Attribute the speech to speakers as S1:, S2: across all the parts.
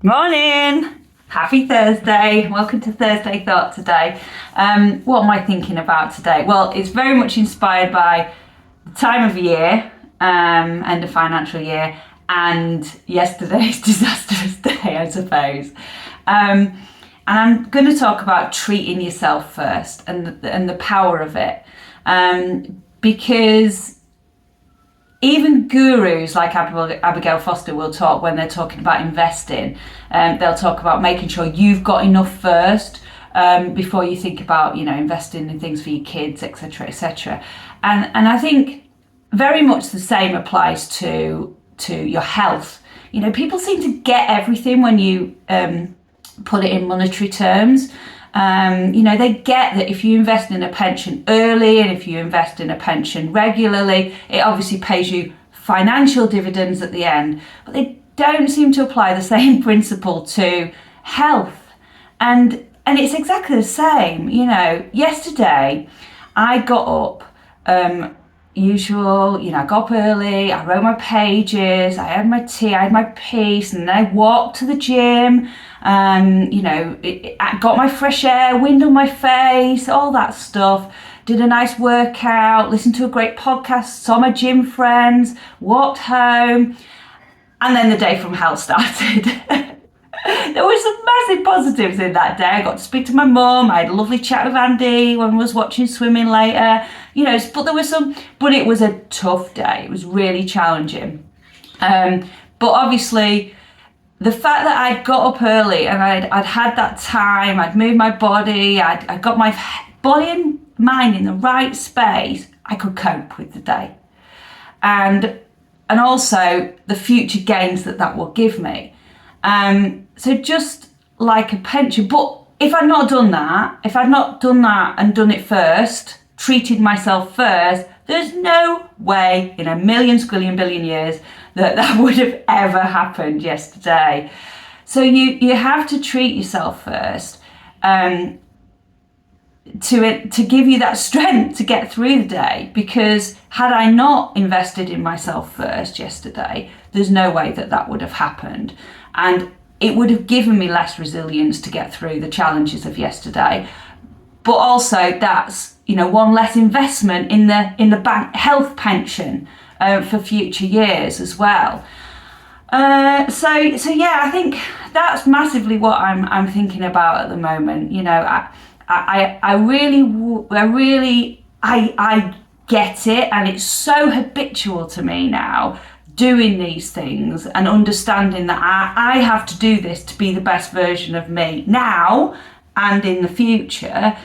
S1: Morning! Happy Thursday. Welcome to Thursday Thought today. What am I thinking about today? Well, it's very much inspired by the time of year, end of financial year, and yesterday's disastrous day, I suppose. And I'm going to talk about treating yourself first and the power of it. Because even gurus like Abigail Foster will talk when they're talking about investing. They'll talk about making sure you've got enough first before you think about, investing in things for your kids, etc., etc. And I think very much the same applies to your health. People seem to get everything when you put it in monetary terms. They get that if you invest in a pension early and if you invest in a pension regularly, it obviously pays you financial dividends at the end, but they don't seem to apply the same principle to health. And it's exactly the same. Yesterday I got up, I got up early, I wrote my pages, I had my tea, I had my peace, and then I walked to the gym. I got my fresh air, wind on my face, all that stuff. Did a nice workout, listened to a great podcast, saw my gym friends, walked home, and then the day from hell started. There were some massive positives in that day. I got to speak to my mum. I had a lovely chat with Andy when I was watching swimming later. But it was a tough day. It was really challenging. But obviously, the fact that I'd got up early and I'd had that time, I'd moved my body, I'd got my body and mind in the right space, I could cope with the day. And also the future gains that will give me. So just like a pension, but if I'd not done that and done it first, treated myself first, there's no way in a million, squillion, billion years that would have ever happened yesterday. So you have to treat yourself first to give you that strength to get through the day, because had I not invested in myself first yesterday, there's no way that would have happened. And it would have given me less resilience to get through the challenges of yesterday. But also that's, one less investment in the bank health pension for future years as well. So yeah, I think that's massively what I'm thinking about at the moment. I really get it, and it's so habitual to me now, doing these things and understanding that I have to do this to be the best version of me now and in the future.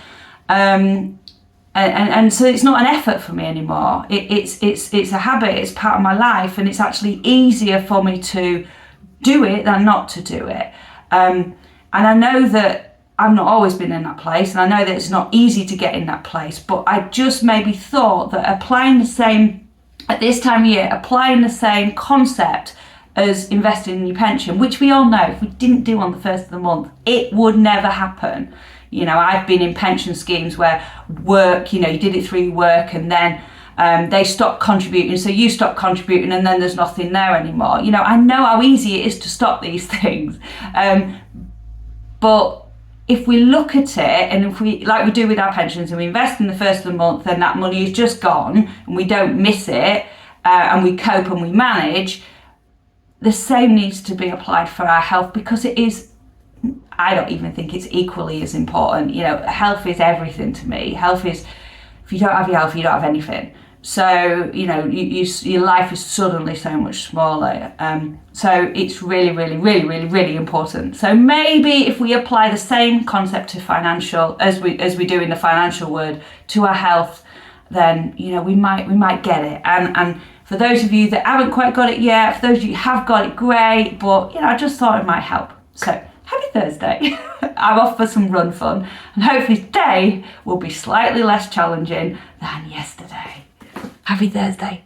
S1: And so it's not an effort for me anymore. It's a habit, it's part of my life, and it's actually easier for me to do it than not to do it. And I know that I've not always been in that place, and I know that it's not easy to get in that place, but I just maybe thought that at this time of year, applying the same concept as investing in your pension, which we all know if we didn't do on the first of the month, it would never happen. I've been in pension schemes where work, you did it through work, and then they stop contributing, so you stop contributing, and then there's nothing there anymore. I know how easy it is to stop these things. But if we look at it, and if we, like we do with our pensions, and we invest in the first of the month, then that money is just gone, and we don't miss it, and we cope and we manage, the same needs to be applied for our health, because it is, I don't even think it's equally as important. Health is everything to me. Health is, if you don't have your health, you don't have anything. So, your life is suddenly so much smaller. So it's really, really, really, really, really important. So maybe if we apply the same concept to financial as we do in the financial world to our health, then we might get it. And for those of you that haven't quite got it yet, for those of you who have got it, great. But I just thought it might help. So happy Thursday. I'm off for some run fun, and hopefully today will be slightly less challenging than yesterday. Happy Thursday.